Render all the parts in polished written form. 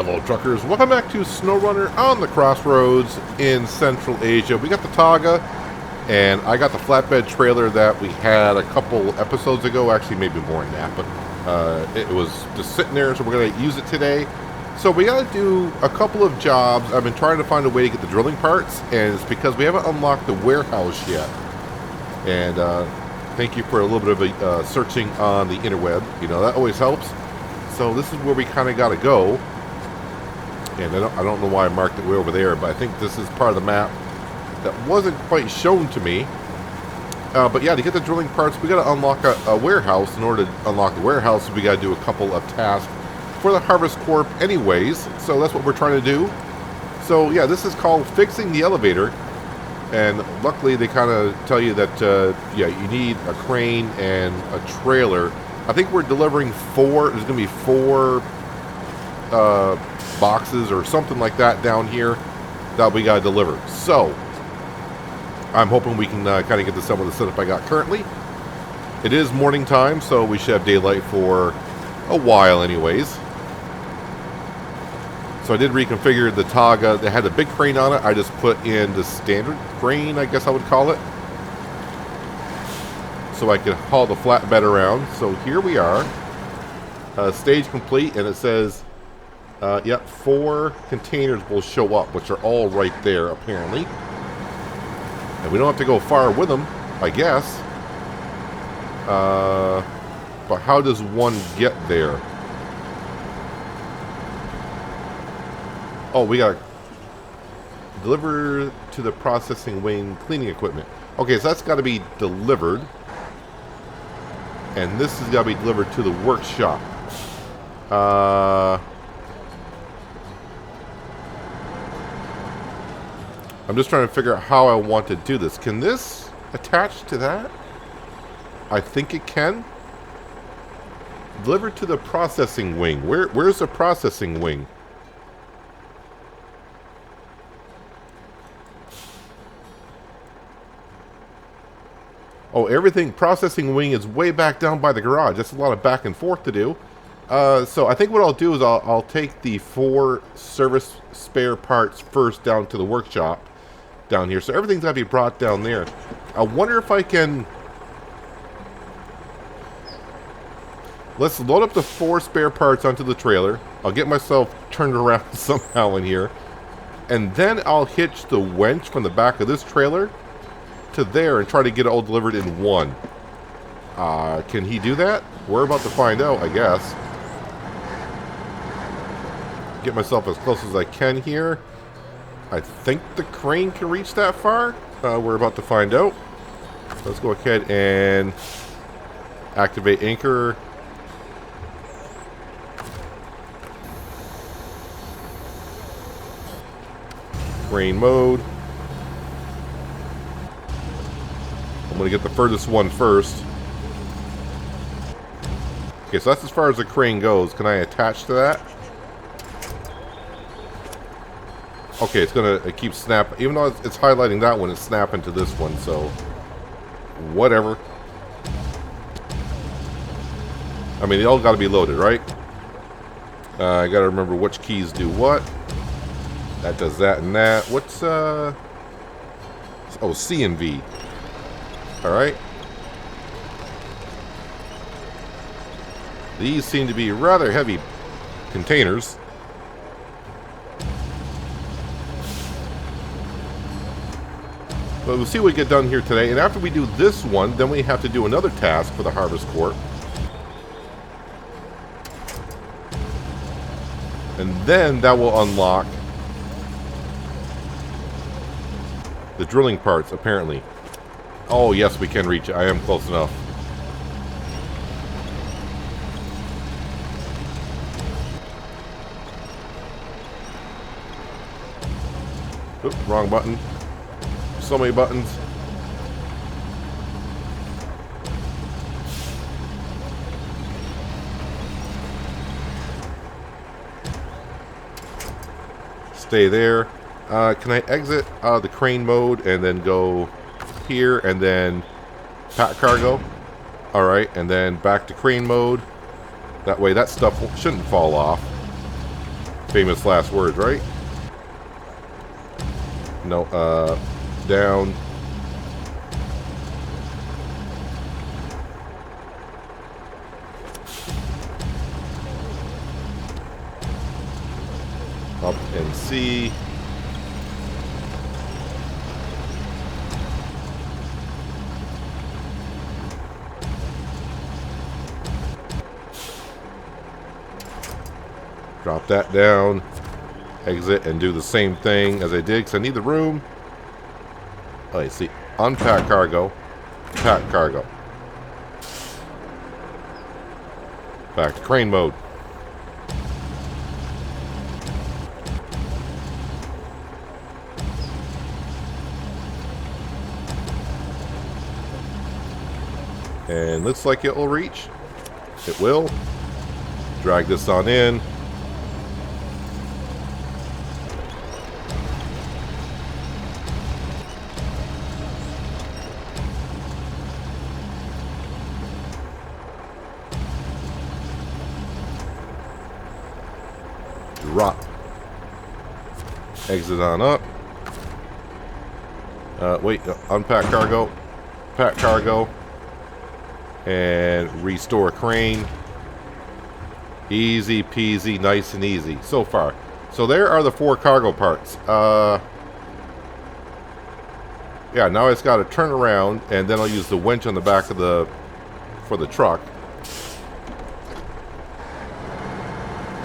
Hello truckers, welcome back to SnowRunner on the Crossroads in Central Asia. We got the Taga, and I got the flatbed trailer that we had a couple episodes ago, actually maybe more than that, but it was just sitting there, so we're going to use it today. So we got to do a couple of jobs. I've been trying to find a way to get the drilling parts, and it's because we haven't unlocked the warehouse yet. And thank you for a little bit of searching on the interweb, you know, that always helps. So this is where we kind of got to go. And I don't know why I marked it way over there, but I think this is part of the map that wasn't quite shown to me. But yeah, to get the drilling parts, we got to unlock a warehouse. In order to unlock the warehouse, we got to do a couple of tasks for the HarvestCorp anyways. So that's what we're trying to do. So yeah, this is called fixing the elevator. And luckily they kind of tell you that, yeah, you need a crane and a trailer. I think we're delivering four. There's going to be four boxes or something like that down here that we got to deliver. So I'm hoping we can kind of get this done with the setup I got currently. It is morning time, so we should have daylight for a while anyways. So I did reconfigure the Taga. They had a big crane on it. I just put in the standard crane, I guess I would call it, so I could haul the flatbed around. So here we are, stage complete, and it says yep, 4 containers will show up, which are all right there apparently, and we don't have to go far with them, I guess. But how does one get there? Oh, we got to deliver to the processing wing cleaning equipment. Okay, so that's got to be delivered. And this has got to be delivered to the workshop. I'm just trying to figure out how I want to do this. Can this attach to that? I think it can. Delivered to the processing wing. Where's the processing wing? Oh, everything, processing wing is way back down by the garage. That's a lot of back and forth to do. So I think what I'll do is I'll take the 4 service spare parts first down to the workshop down here. So everything's got to be brought down there. I wonder if I can... Let's load up the 4 spare parts onto the trailer. I'll get myself turned around somehow in here. And then I'll hitch the winch from the back of this trailer to there and try to get it all delivered in one. Can he do that? We're about to find out, I guess. Get myself as close as I can here. I think the crane can reach that far. We're about to find out. Let's go ahead and activate anchor. Crane mode. I'm going to get the furthest one first. Okay, so that's as far as the crane goes. Can I attach to that? Okay, it's going to keep snapping. Even though it's highlighting that one, it's snapping to this one, so whatever. I mean, they all got to be loaded, right? I got to remember which keys do what. That does that and that. What's, oh, C and V. Alright. These seem to be rather heavy containers. But we'll see what we get done here today. And after we do this one, then we have to do another task for the HarvestCorp. And then that will unlock the drilling parts, apparently. Oh, yes, we can reach it. I am close enough. Oops, wrong button. So many buttons. Stay there. Can I exit the crane mode and then go here and then pack cargo? Alright, and then back to crane mode. That way that stuff shouldn't fall off. Famous last words, right? No, down. Up and C. Drop that down. Exit and do the same thing as I did because I need the room. Oh, you see. Unpack cargo. Pack cargo. Back to crane mode. And looks like it will reach. It will. Drag this on in. Drop. Exit on up. Wait, unpack cargo. Pack cargo. And restore crane. Easy peasy, nice and easy so far. So there are the 4 cargo parts. Yeah, now it's got to turn around, and then I'll use the winch on the back of for the truck.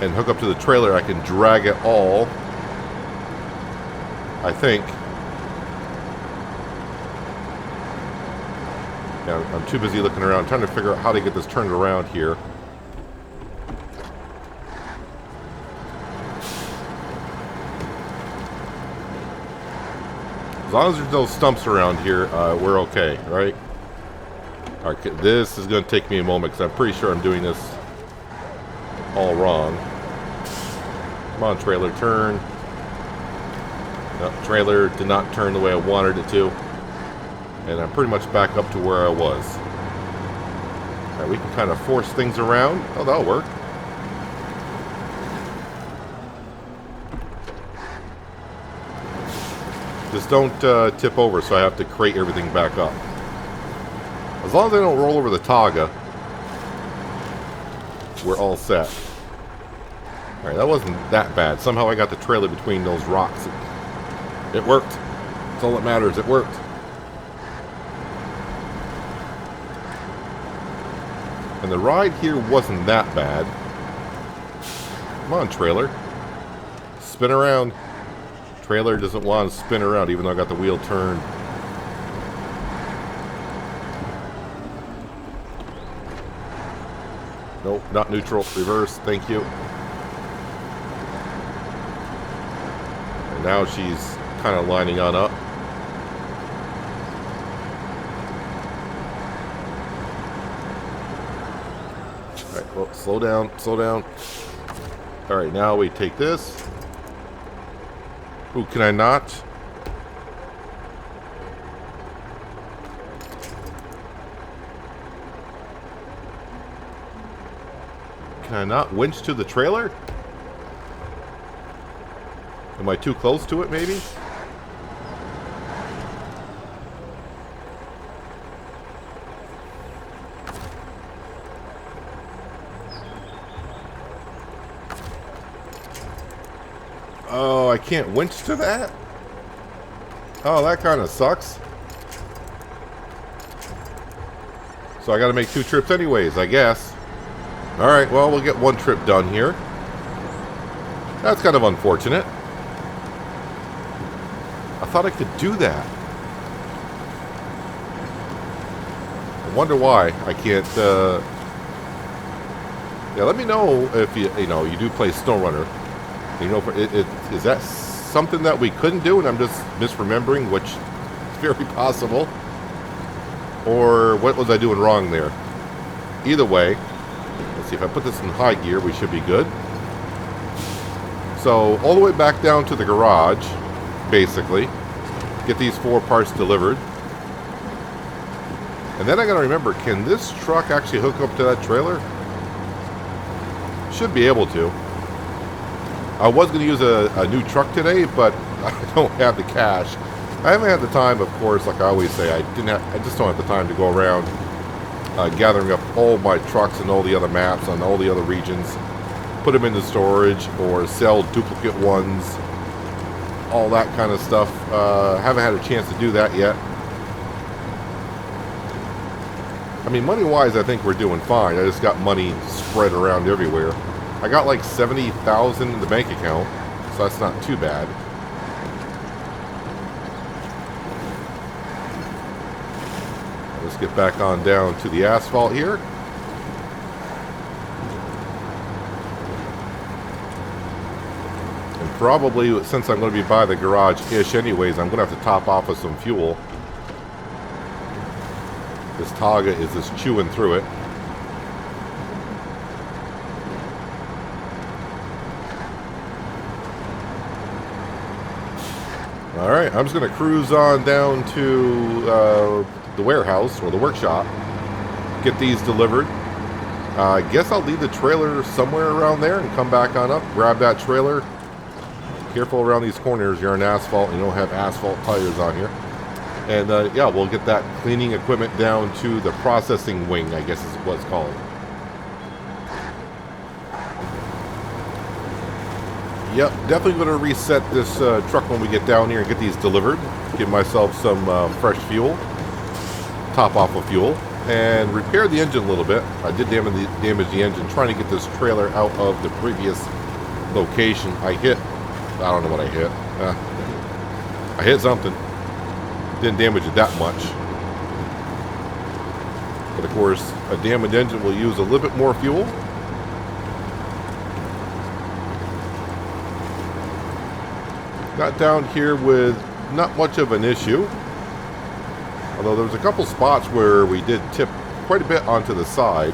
And hook up to the trailer. I can drag it all, I think. Yeah, I'm too busy looking around trying to figure out how to get this turned around here. As long as there's no stumps around here, we're okay, right? Alright, this is going to take me a moment because I'm pretty sure I'm doing this all wrong. Come on, trailer, turn. No, trailer did not turn the way I wanted it to. And I'm pretty much back up to where I was. Alright, we can kind of force things around. Oh, that'll work. Just don't tip over, so I have to crate everything back up. As long as I don't roll over the Taga, we're all set. Alright, that wasn't that bad. Somehow I got the trailer between those rocks. It worked. That's all that matters. It worked. And the ride here wasn't that bad. Come on, trailer. Spin around. Trailer doesn't want to spin around even though I got the wheel turned. Nope, not neutral. Reverse. Thank you. And now she's kind of lining on up. Alright, well, slow down, slow down. Alright, now we take this. Ooh, can I not? Can I not winch to the trailer? Am I too close to it, maybe? Oh, I can't winch to that? Oh, that kind of sucks. So I got to make 2 trips anyways, I guess. Alright, well, we'll get 1 trip done here. That's kind of unfortunate. I thought I could do that. I wonder why I can't, Yeah, let me know if you do play SnowRunner. You know, is that something that we couldn't do and I'm just misremembering, which is very possible? Or what was I doing wrong there? Either way, let's see, if I put this in high gear, we should be good. So, all the way back down to the garage, basically. Get these 4 parts delivered. And then I gotta remember, can this truck actually hook up to that trailer? Should be able to. I was going to use a new truck today, but I don't have the cash. I haven't had the time, of course, like I always say. I just don't have the time to go around gathering up all my trucks and all the other maps on all the other regions, put them into storage or sell duplicate ones, all that kind of stuff. Haven't had a chance to do that yet. I mean, money-wise, I think we're doing fine. I just got money spread around everywhere. I got like 70,000 in the bank account, so that's not too bad. Let's get back on down to the asphalt here. And probably, since I'm going to be by the garage-ish anyways, I'm going to have to top off with some fuel. This Targa is just chewing through it. Alright, I'm just going to cruise on down to the warehouse, or the workshop, get these delivered. I guess I'll leave the trailer somewhere around there and come back on up, grab that trailer. Careful around these corners, you're on asphalt, and you don't have asphalt tires on here. And yeah, we'll get that cleaning equipment down to the processing wing, I guess is what it's called. Yep, definitely going to reset this truck when we get down here and get these delivered. Give myself some fresh fuel, top off of fuel, and repair the engine a little bit. I did damage the engine trying to get this trailer out of the previous location. I don't know what I hit. I hit something. Didn't damage it that much. But of course, a damaged engine will use a little bit more fuel. Got down here with not much of an issue. Although there was a couple spots where we did tip quite a bit onto the side.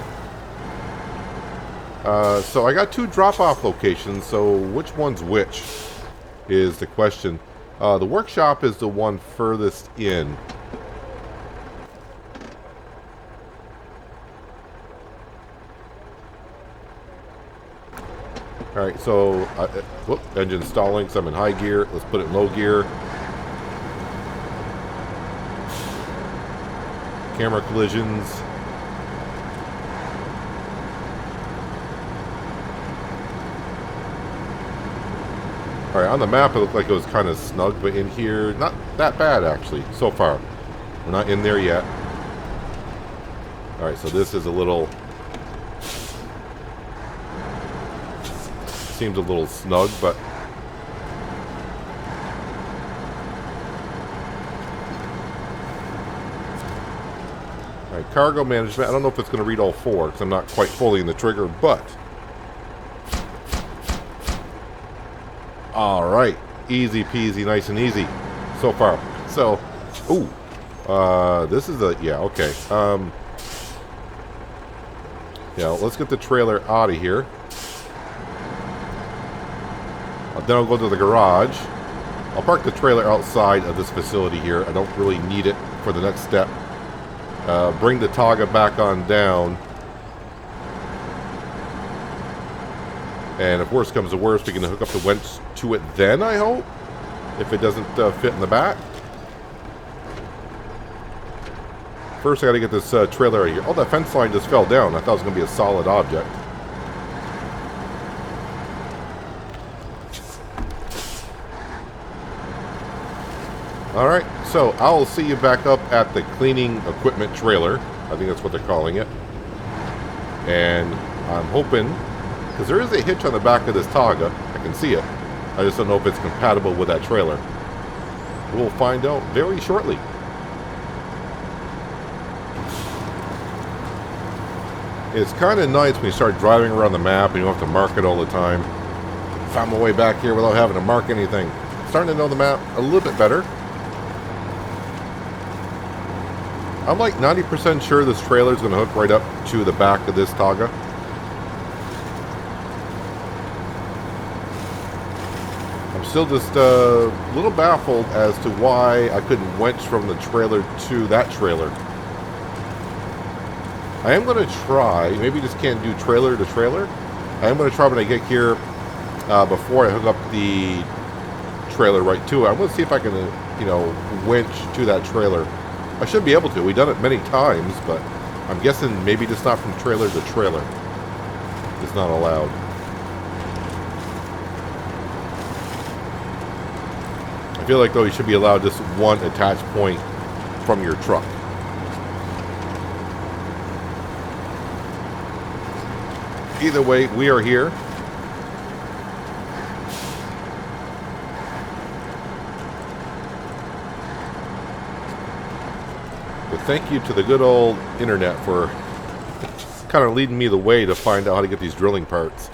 So I got 2 drop-off locations, so which one's which is the question. The workshop is the one furthest in. Alright, so whoop, engine stalling, so I'm in high gear. Let's put it in low gear. Camera collisions. Alright, on the map it looked like it was kind of snug, but in here, not that bad actually, so far. We're not in there yet. Alright, so this is a little... seems a little snug, but... Alright, cargo management, I don't know if it's going to read all 4, because I'm not quite fully in the trigger, but... Alright, easy peasy, nice and easy so far. So, ooh, this is a, yeah, okay. Yeah, let's get the trailer out of here. Then I'll go to the garage. I'll park the trailer outside of this facility here. I don't really need it for the next step. Bring the Targa back on down. And if worst comes to worst, we can hook up the winch to it then, I hope. If it doesn't fit in the back. First, I gotta get this trailer out of here. Oh, that fence line just fell down. I thought it was gonna be a solid object. Alright, so I'll see you back up at the cleaning equipment trailer. I think that's what they're calling it. And I'm hoping... because there is a hitch on the back of this Targa. I can see it. I just don't know if it's compatible with that trailer. We'll find out very shortly. It's kind of nice when you start driving around the map and you don't have to mark it all the time. Found my way back here without having to mark anything. Starting to know the map a little bit better. I'm like 90% sure this trailer is going to hook right up to the back of this Targa. I'm still just a little baffled as to why I couldn't winch from the trailer to that trailer. I am going to try, maybe just can't do trailer to trailer. I am going to try when I get here before I hook up the trailer right to it. I'm going to see if I can, winch to that trailer. I should be able to. We've done it many times, but I'm guessing maybe just not from trailer to trailer. It's not allowed. I feel like, though, you should be allowed just one attach point from your truck. Either way, we are here. But thank you to the good old internet for kind of leading me the way to find out how to get these drilling parts.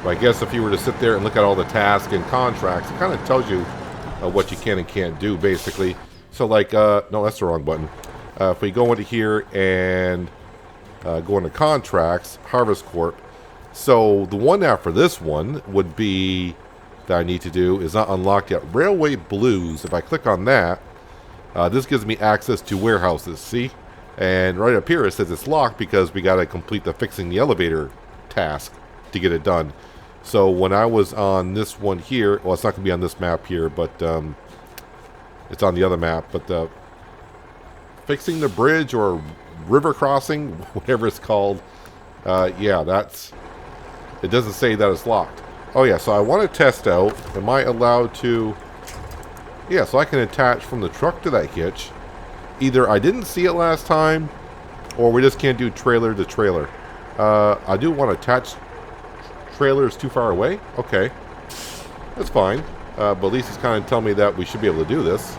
But I guess if you were to sit there and look at all the tasks and contracts, it kind of tells you what you can and can't do, basically. So, like, no, that's the wrong button. If we go into here and go into contracts, HarvestCorp. So, the one after this one would be that I need to do is not unlocked yet. Railway Blues. If I click on that, this gives me access to warehouses. See? And right up here it says it's locked because we got to complete the fixing the elevator task to get it done. So when I was on this one here, well, it's not going to be on this map here, but it's on the other map. But fixing the bridge or river crossing, whatever it's called, yeah, it doesn't say that it's locked. Oh yeah, so I want to test out, am I allowed to, yeah, so I can attach from the truck to that hitch. Either I didn't see it last time, or we just can't do trailer to trailer. I do want to attach trailers too far away? Okay. That's fine. But at least it's kind of telling me that we should be able to do this.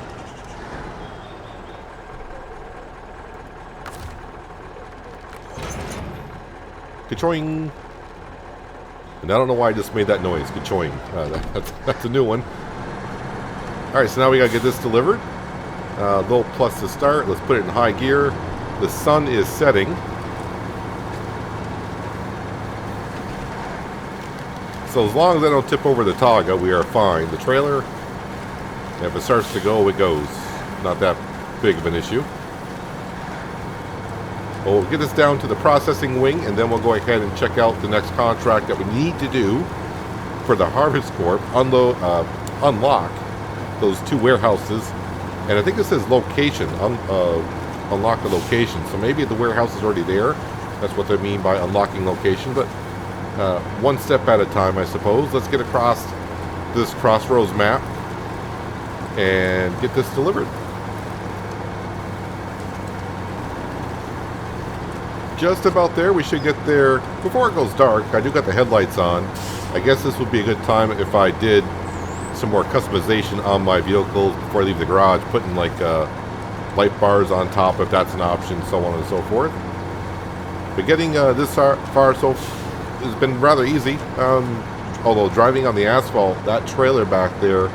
Ka-choing. And I don't know why I just made that noise. Ka-choing. That's a new one. Alright, so now we got to get this delivered. Low plus to start. Let's put it in high gear. The sun is setting. So as long as I don't tip over the Taga, we are fine. The trailer, if it starts to go, it goes. Not that big of an issue. We'll get this down to the processing wing, and then we'll go ahead and check out the next contract that we need to do for the HarvestCorp. Unlock those two warehouses. And I think it says location. Unlock the location. So maybe the warehouse is already there. That's what they mean by unlocking location. But one step at a time, I suppose. Let's get across this crossroads map and get this delivered. Just about there. We should get there before it goes dark. I do got the headlights on. I guess this would be a good time if I did some more customization on my vehicles before I leave the garage, putting like light bars on top if that's an option, so on and so forth. But getting this far so has been rather easy. Although driving on the asphalt, that trailer back there,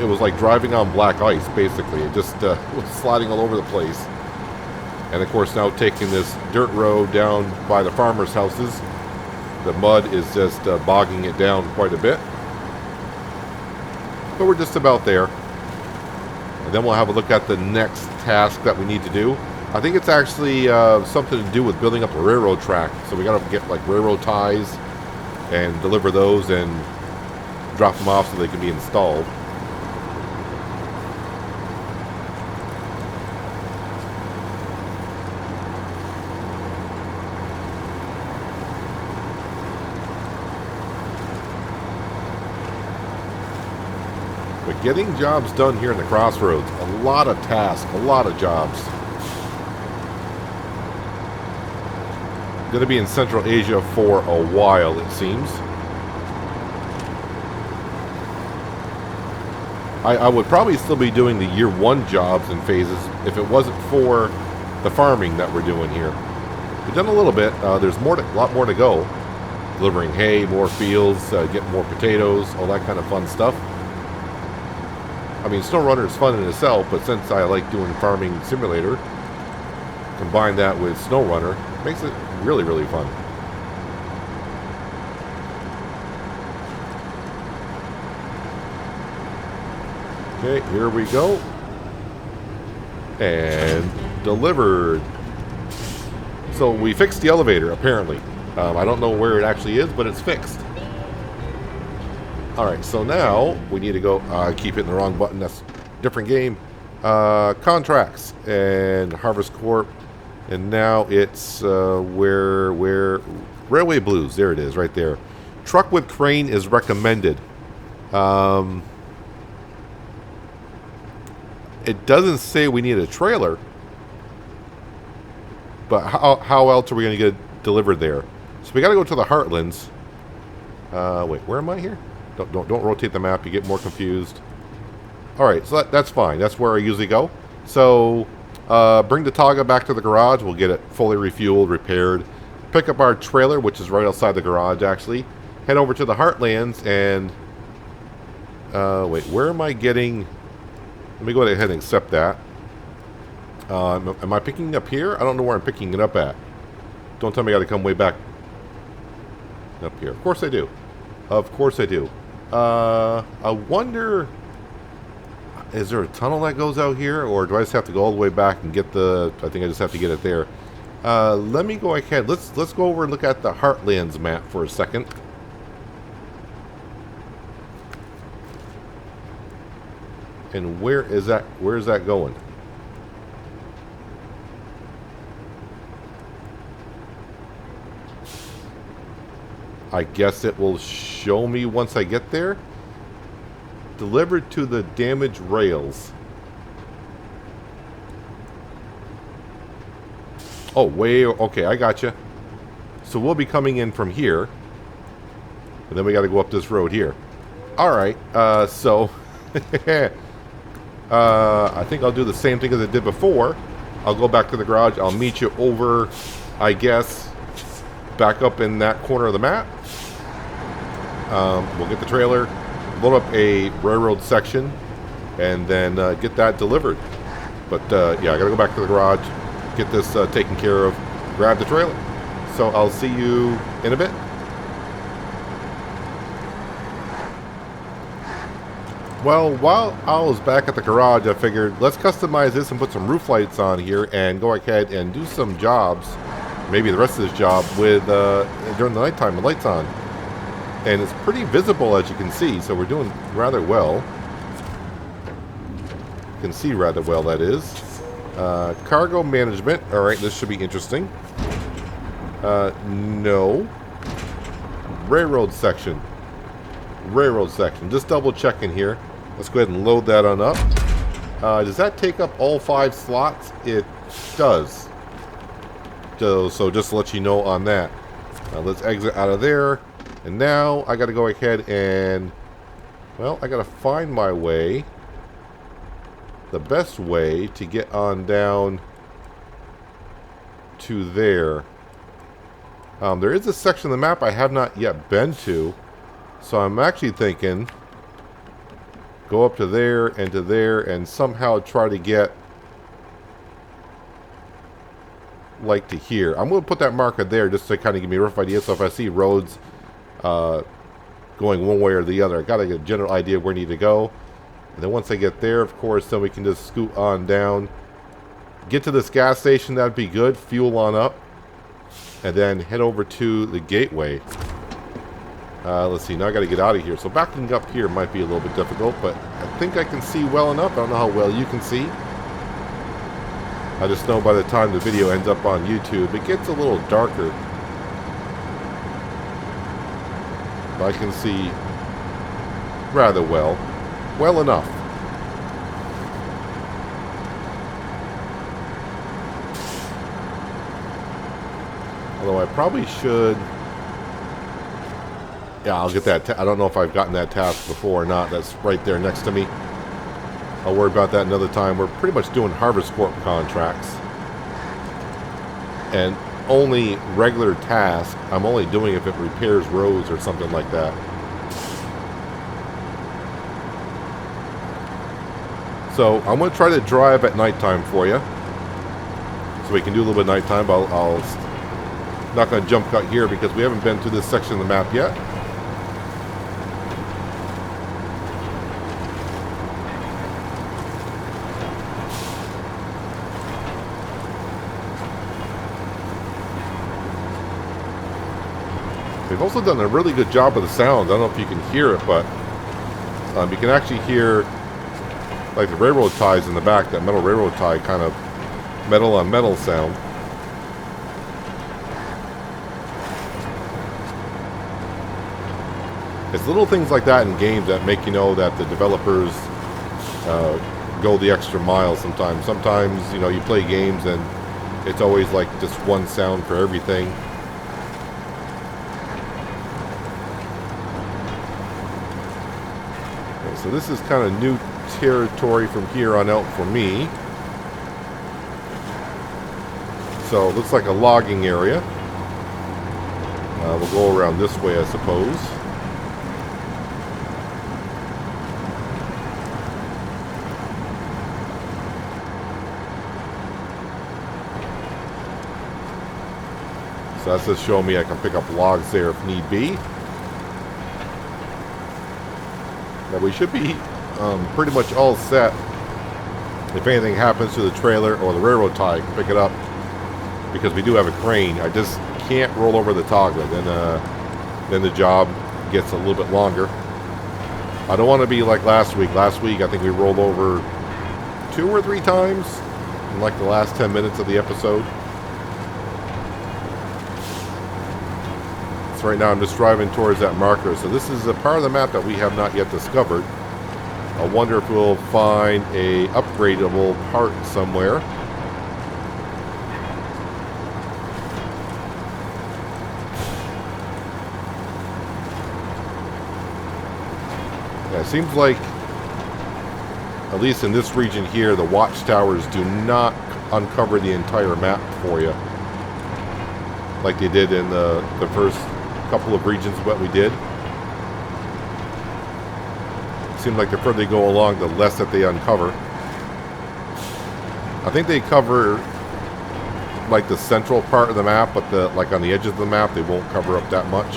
it was like driving on black ice, basically. It just was sliding all over the place. And of course now taking this dirt road down by the farmers' houses, the mud is just bogging it down quite a bit. But we're just about there. And then we'll have a look at the next task that we need to do. I think it's actually something to do with building up a railroad track. So we got to get like railroad ties and deliver those and drop them off so they can be installed. But getting jobs done here in the crossroads, a lot of tasks, a lot of jobs. Going to be in Central Asia for a while, it seems. I would probably still be doing the year one jobs and phases if it wasn't for the farming that we're doing here. We've done a little bit. There's a lot more to go. Delivering hay, more fields, getting more potatoes, all that kind of fun stuff. I mean, SnowRunner is fun in itself, but since I like doing farming simulator, combine that with SnowRunner, makes it really, really fun. Okay, here we go. And delivered. So we fixed the elevator, apparently. I don't know where it actually is, but it's fixed. Alright, so now we need to go... I keep hitting the wrong button. That's a different game. Contracts and HarvestCorp. And now it's where Railway Blues. There it is, right there. Truck with crane is recommended. It doesn't say we need a trailer. But how else are we going to get it delivered there? So we got to go to the Heartlands. Wait, where am I here? Don't rotate the map. You get more confused. All right, so that's fine. That's where I usually go. So bring the Taga back to the garage. We'll get it fully refueled, repaired. Pick up our trailer, which is right outside the garage, actually. Head over to the Heartlands and... wait, where am I getting... Let me go ahead and accept that. Am I picking it up here? I don't know where I'm picking it up at. Don't tell me I got to come way back up here. Of course I do. Of course I do. I wonder... Is there a tunnel that goes out here? Or do I just have to go all the way back and get the... I think I just have to get it there. Let me go ahead. Let's go over and look at the Heartlands map for a second. And where is that? Where is that going? I guess it will show me once I get there. Delivered to the damaged rails. Oh, way... Okay, I gotcha. So we'll be coming in from here. And then we got to go up this road here. Alright, so... I think I'll do the same thing as I did before. I'll go back to the garage. I'll meet you over, I guess, back up in that corner of the map. We'll get the trailer, load up a railroad section, and then get that delivered. But yeah, I gotta go back to the garage, get this taken care of, grab the trailer. So I'll see you in a bit. Well, while I was back at the garage, I figured let's customize this and put some roof lights on here and go ahead and do some jobs, maybe the rest of this job, with during the nighttime with lights on. And it's pretty visible, as you can see, so we're doing rather well. You can see rather well, that is. Cargo management. All right, this should be interesting. No. Railroad section. Railroad section. Just double checking here. Let's go ahead and load that on up. Does that take up all 5 slots? It does. So just to let you know on that. Let's exit out of there. And now I got to go ahead and... Well, I got to find my way. The best way to get on down to there. There is a section of the map I have not yet been to. So I'm actually thinking go up to there and somehow try to get like to here. I'm going to put that marker there just to kind of give me a rough idea. So if I see roads going one way or the other, I got to get a general idea of where I need to go. And then once I get there, of course, then we can just scoot on down. Get to this gas station, that'd be good. Fuel on up. And then head over to the gateway. Let's see, now I got to get out of here. So backing up here might be a little bit difficult, but I think I can see well enough. I don't know how well you can see. I just know by the time the video ends up on YouTube, it gets a little darker. But I can see rather well. Well enough. Although I probably should... Yeah, I'll get that. I don't know if I've gotten that task before or not. That's right there next to me. I'll worry about that another time. We're pretty much doing HarvestCorp contracts. And only regular tasks, I'm only doing if it repairs roads or something like that. So I'm going to try to drive at nighttime for you. So we can do a little bit of nighttime, but I'll not going to jump cut here because we haven't been to this section of the map yet. They've also done a really good job of the sound. I don't know if you can hear it, but you can actually hear like the railroad ties in the back, that metal railroad tie kind of metal on metal sound. It's little things like that in games that make you know that the developers go the extra mile sometimes. Sometimes, you know, you play games and it's always like just one sound for everything. Okay, so this is kind of new territory from here on out for me. So it looks like a logging area. We'll go around this way, I suppose. So that's just showing me I can pick up logs there if need be. Now we should be pretty much all set. If anything happens to the trailer or the railroad tie, I can pick it up because we do have a crane. I just can't roll over the Taga. Then the job gets a little bit longer. I don't want to be like last week. Last week I think we rolled over 2 or 3 times in like the last 10 minutes of the episode. So right now I'm just driving towards that marker. So this is a part of the map that we have not yet discovered. I wonder if we'll find a upgradable part somewhere. Yeah, it seems like, at least in this region here, the watchtowers do not uncover the entire map for you, like they did in the first couple of regions of what we did. It seems like the further they go along, the less that they uncover. I think they cover like the central part of the map, but like on the edges of the map, they won't cover up that much.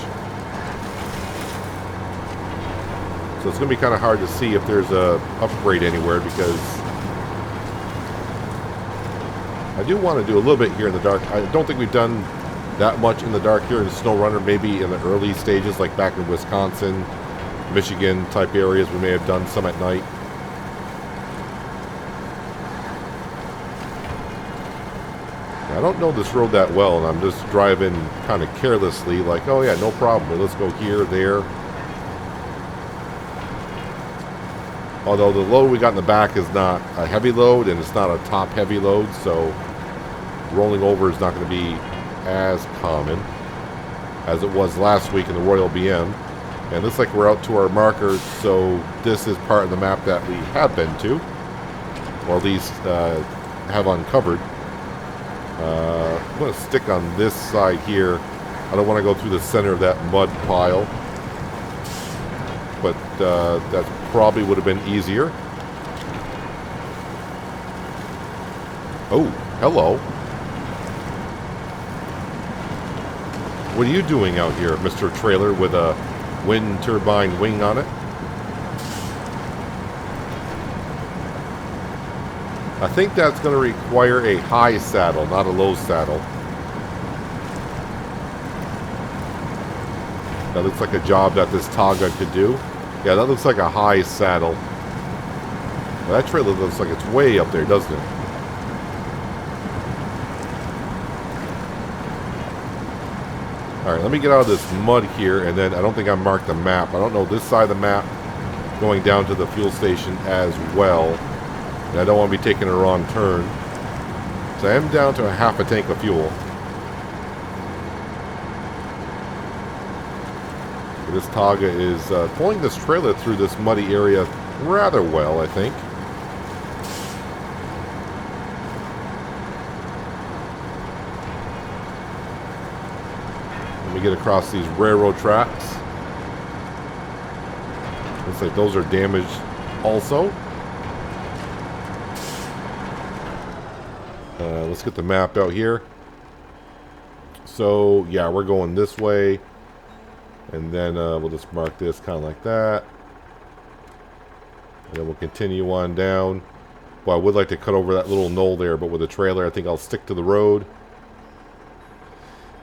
So it's going to be kind of hard to see if there's a upgrade anywhere, because I do want to do a little bit here in the dark. I don't think we've done that much in the dark here in SnowRunner. Maybe in the early stages, like back in Wisconsin, Michigan type areas, we may have done some at night. I don't know this road that well, and I'm just driving kind of carelessly, like, oh yeah, no problem, let's go here, there. Although the load we got in the back is not a heavy load, and it's not a top heavy load, so rolling over is not going to be as common as it was last week in the Royal BM. And it looks like we're out to our marker, so this is part of the map that we have been to, or at least have uncovered. I'm going to stick on this side here. I don't want to go through the center of that mud pile, but that probably would have been easier. Oh, hello. What are you doing out here, Mr. Trailer, with a wind turbine wing on it? I think that's going to require a high saddle, not a low saddle. That looks like a job that this Taga could do. Yeah, that looks like a high saddle. Well, that trailer looks like it's way up there, doesn't it? Alright, let me get out of this mud here, and then I don't think I marked the map. I don't know this side of the map going down to the fuel station as well. And I don't want to be taking a wrong turn. So I am down to a half a tank of fuel. This Taga is pulling this trailer through this muddy area rather well, I think. Let me get across these railroad tracks. Looks like those are damaged also. Let's get the map out here. So, yeah, we're going this way. And then we'll just mark this kind of like that. And then we'll continue on down. Well, I would like to cut over that little knoll there, but with the trailer, I think I'll stick to the road.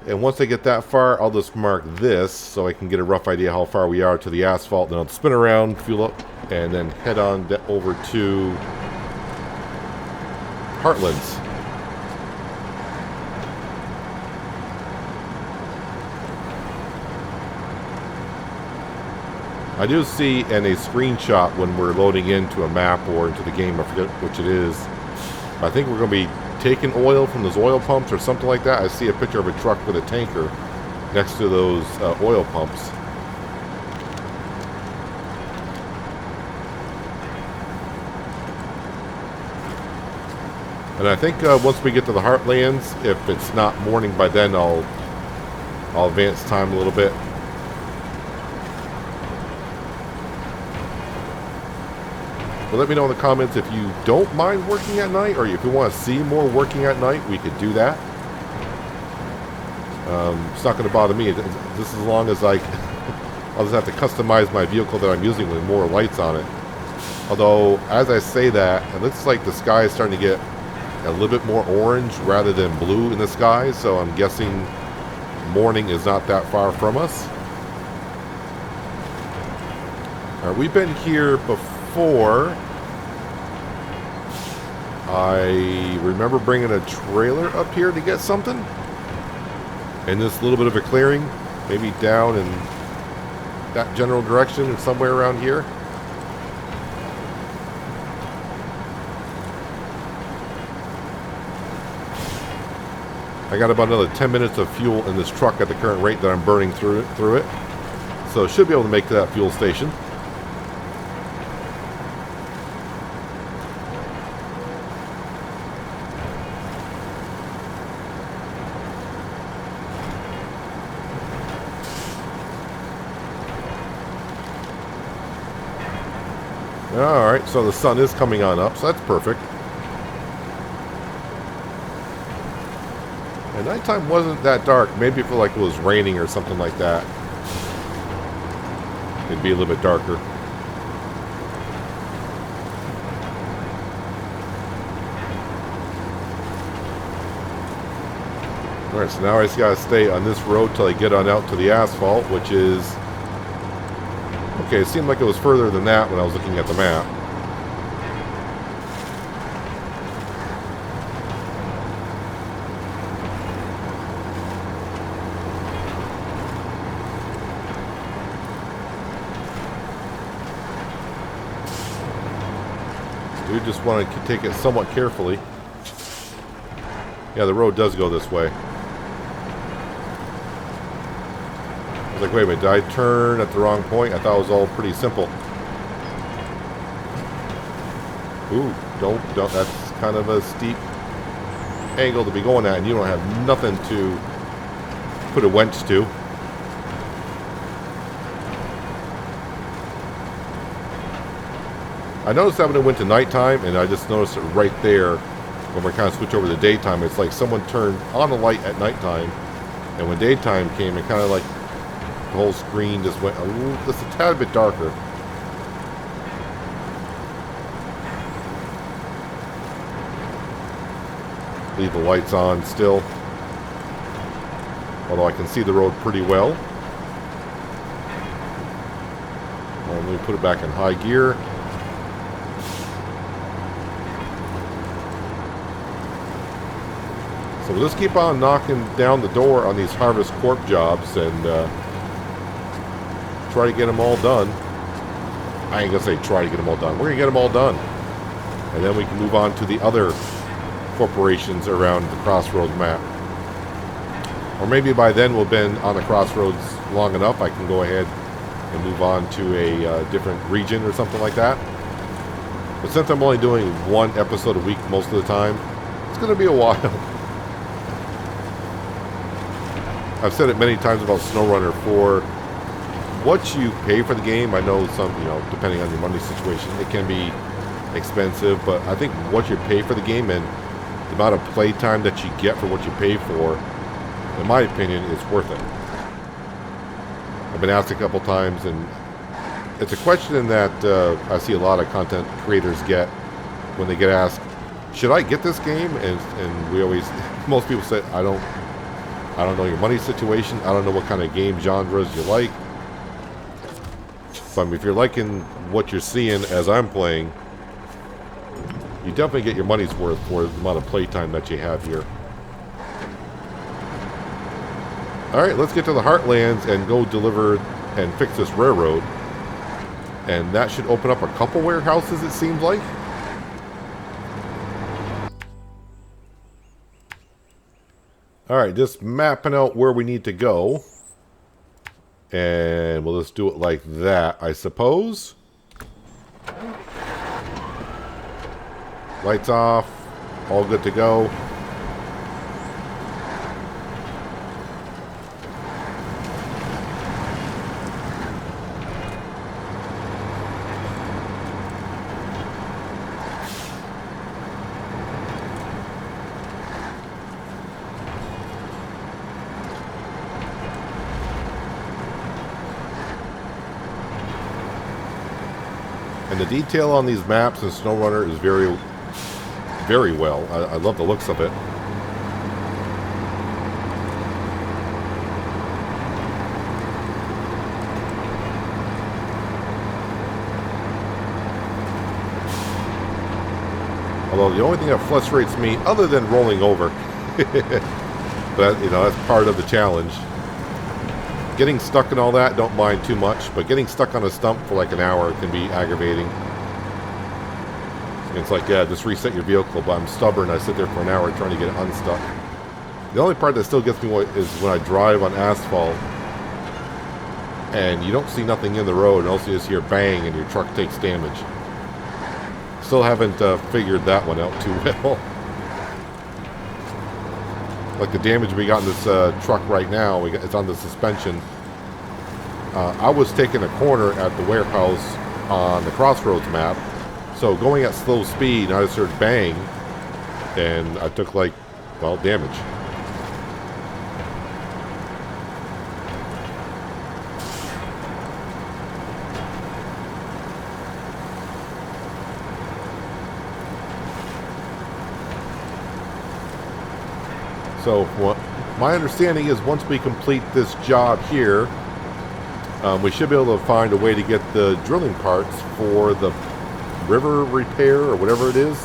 And once I get that far, I'll just mark this so I can get a rough idea how far we are to the asphalt. Then I'll spin around, fuel up, and then head on over to Heartlands. I do see in a screenshot when we're loading into a map or into the game, I forget which it is. I think we're going to be taking oil from those oil pumps or something like that. I see a picture of a truck with a tanker next to those oil pumps. And I think once we get to the Heartlands, if it's not morning by then, I'll advance time a little bit. But let me know in the comments if you don't mind working at night, or if you want to see more working at night, we could do that. It's not going to bother me. This is as long as I'll just have to customize my vehicle that I'm using with more lights on it. Although, as I say that, it looks like the sky is starting to get a little bit more orange rather than blue in the sky, so I'm guessing morning is not that far from us. Alright, we've been here before. I remember bringing a trailer up here to get something. In this little bit of a clearing, maybe down in that general direction or somewhere around here. I got about another 10 minutes of fuel in this truck at the current rate that I'm burning through it. So should be able to make to that fuel station. Alright, so the sun is coming on up, so that's perfect. And nighttime wasn't that dark. Maybe if it was raining or something like that, it'd be a little bit darker. Alright, so now I just gotta stay on this road till I get on out to the asphalt, which is... Okay, it seemed like it was further than that when I was looking at the map. We just want to take it somewhat carefully. Yeah, the road does go this way. I was like, wait a minute, did I turn at the wrong point? I thought it was all pretty simple. Ooh, don't, that's kind of a steep angle to be going at, and you don't have nothing to put a wench to. I noticed that when it went to nighttime, and I just noticed it right there when we kind of switch over to daytime. It's like someone turned on a light at nighttime, and when daytime came, it kind of like the whole screen just went just a tad bit darker. Leave the lights on still, although I can see the road pretty well. Let me put it back in high gear. So we'll just keep on knocking down the door on these HarvestCorp jobs and try to get them all done. I ain't gonna say try to get them all done. We're gonna get them all done, and then we can move on to the other corporations around the Crossroads map. Or maybe by then we'll have been on the Crossroads long enough, I can go ahead and move on to a different region or something like that. But since I'm only doing one episode a week most of the time, it's going to be a while. I've said it many times about SnowRunner. For what you pay for the game, I know some, depending on your money situation, it can be expensive, but I think what you pay for the game and the amount of play time that you get for what you pay for, in my opinion, is worth it. I've been asked a couple times, and it's a question that I see a lot of content creators get when they get asked, should I get this game? And we always, most people say, I don't I don't know your money situation. I don't know what kind of game genres you like. But if you're liking what you're seeing as I'm playing, you definitely get your money's worth for the amount of playtime that you have here. Alright, let's get to the Heartlands and go deliver and fix this railroad. And that should open up a couple warehouses, it seems like. Alright, just mapping out where we need to go. And we'll just do it like that, I suppose. Lights off. All good to go. And the detail on these maps in SnowRunner is very, very well. I love the looks of it. Although the only thing that frustrates me, other than rolling over, but you know, that's part of the challenge. Getting stuck and all that, don't mind too much, but getting stuck on a stump for like an hour can be aggravating. And it's like, yeah, just reset your vehicle, but I'm stubborn. I sit there for an hour trying to get it unstuck. The only part that still gets me is when I drive on asphalt and you don't see nothing in the road, and also you just hear bang and your truck takes damage. Still haven't figured that one out too well. Like the damage we got in this truck right now, it's on the suspension. I was taking a corner at the warehouse on the Crossroads map, so going at slow speed, and I just heard bang, and I took like, well, damage. So what my understanding is, once we complete this job here, we should be able to find a way to get the drilling parts for the river repair or whatever it is.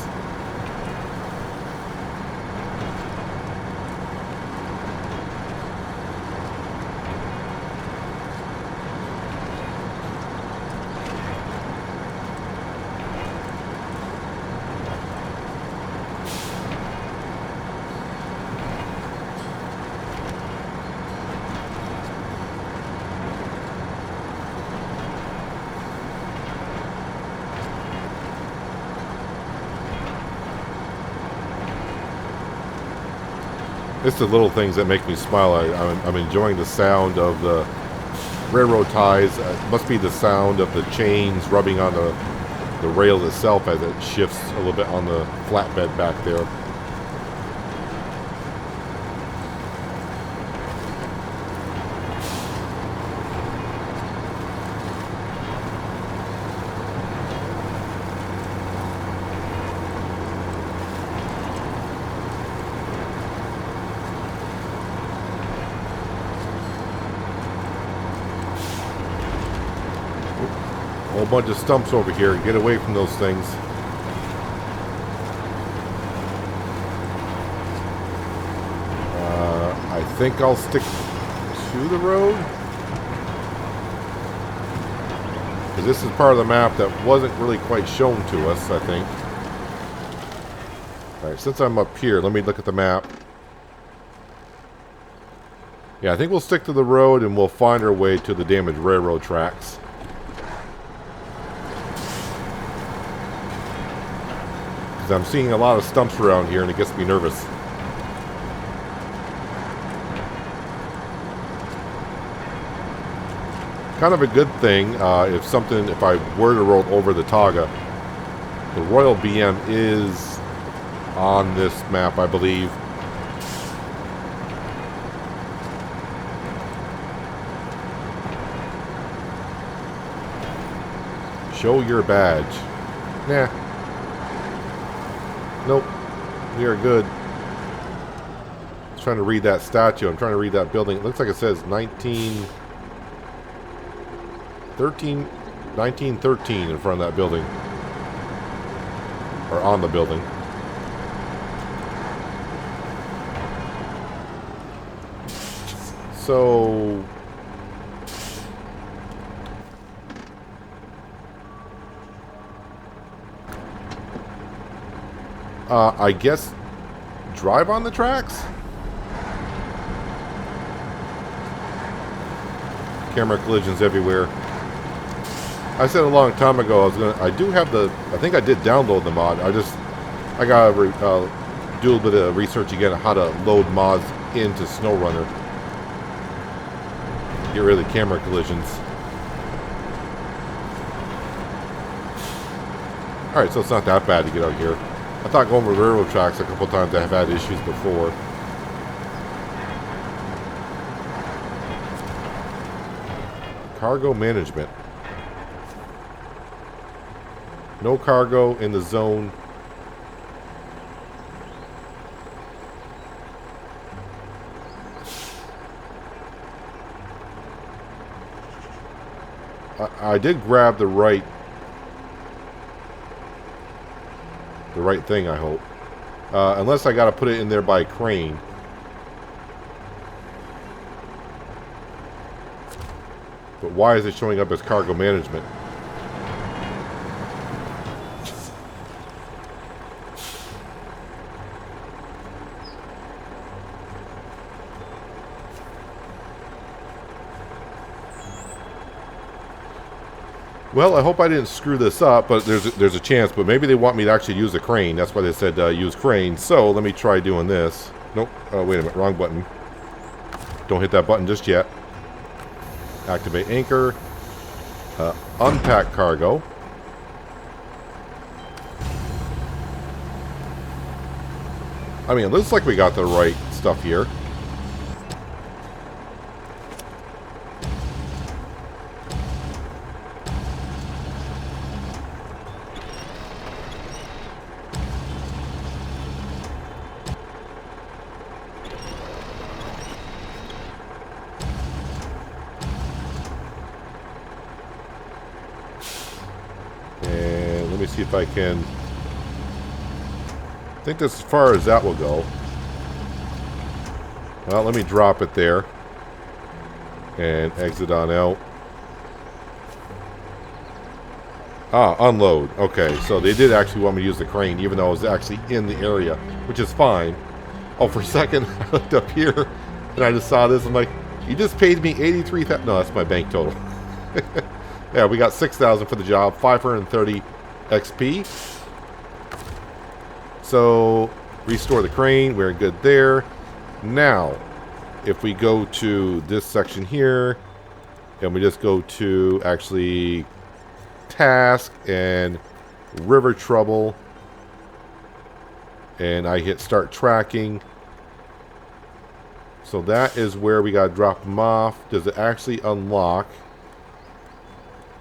It's the little things that make me smile. I'm enjoying the sound of the railroad ties. It must be the sound of the chains rubbing on the rail itself as it shifts a little bit on the flatbed back there. A whole bunch of stumps over here. Get away from those things. I think I'll stick to the road, because this is part of the map that wasn't really quite shown to us, I think. Alright, since I'm up here, let me look at the map. Yeah, I think we'll stick to the road and we'll find our way to the damaged railroad tracks. I'm seeing a lot of stumps around here and it gets me nervous. Kind of a good thing if I were to roll over the Taga. The Royal BM is on this map, I believe. Show your badge. Nah. Nope. We are good. As trying to read that statue. I'm trying to read that building. It looks like it says 1913 in front of that building. Or on the building. So... I guess drive on the tracks? Camera collisions everywhere. I said a long time ago I do have I think I did download the mod. I gotta do a little bit of research again on how to load mods into SnowRunner. Get rid of the camera collisions. Alright, so it's not that bad to get out here. I thought going over railroad tracks a couple times I have had issues before. Cargo management. No cargo in the zone. I did grab the right thing, I hope. Unless I got to put it in there by crane. But why is it showing up as cargo management? Well, I hope I didn't screw this up, but there's a chance. But maybe they want me to actually use a crane. That's why they said use crane. So let me try doing this. Nope. Wait a minute. Wrong button. Don't hit that button just yet. Activate anchor. Unpack cargo. I mean, it looks like we got the right stuff here. Let me see if I can. I think that's as far as that will go. Well, let me drop it there and exit on out. Unload. Okay, so they did actually want me to use the crane, even though I was actually in the area, which is fine. Oh, for a second, I looked up here and I just saw this. I'm like, you just paid me $83,000. No, that's my bank total. Yeah, we got $6,000 for the job, 530 XP. So, restore the crane. We're good there. Now, if we go to this section here, and we just go to actually task and river trouble, and I hit start tracking. So that is where we got to drop them off. Does it actually unlock?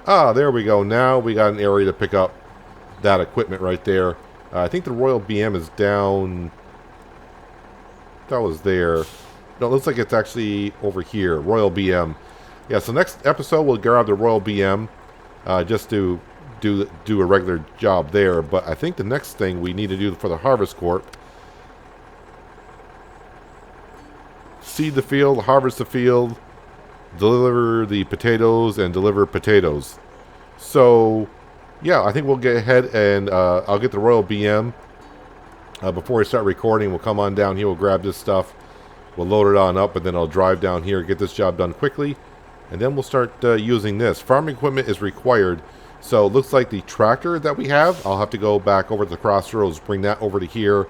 There we go. Now we got an area to pick up that equipment right there. I think the Royal BM is down. That was there. No, it looks like it's actually over here. Royal BM. Yeah, so next episode we'll grab the Royal BM just to do a regular job there. But I think the next thing we need to do for the HarvestCorp, seed the field, harvest the field, deliver the potatoes, and deliver potatoes. So, yeah, I think we'll get ahead and I'll get the Royal BM. Before we start recording, we'll come on down here, we'll grab this stuff, we'll load it on up, and then I'll drive down here, get this job done quickly, and then we'll start using this. Farming equipment is required, so it looks like the tractor that we have, I'll have to go back over to the crossroads, bring that over to here.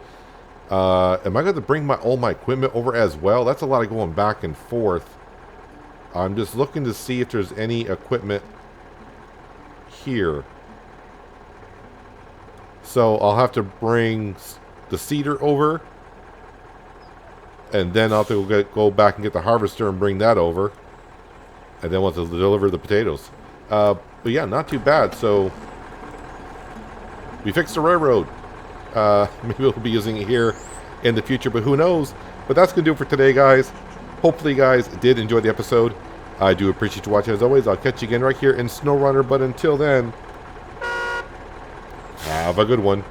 Am I going to bring all my equipment over as well? That's a lot of going back and forth. I'm just looking to see if there's any equipment here. So I'll have to bring the seeder over, and then I'll have to go back and get the harvester and bring that over, and then we'll have to deliver the potatoes. But yeah, not too bad. So we fixed the railroad. Maybe we'll be using it here in the future, but who knows? But that's going to do it for today, guys. Hopefully you guys did enjoy the episode. I do appreciate you watching as always. I'll catch you again right here in SnowRunner, but until then, have a good one.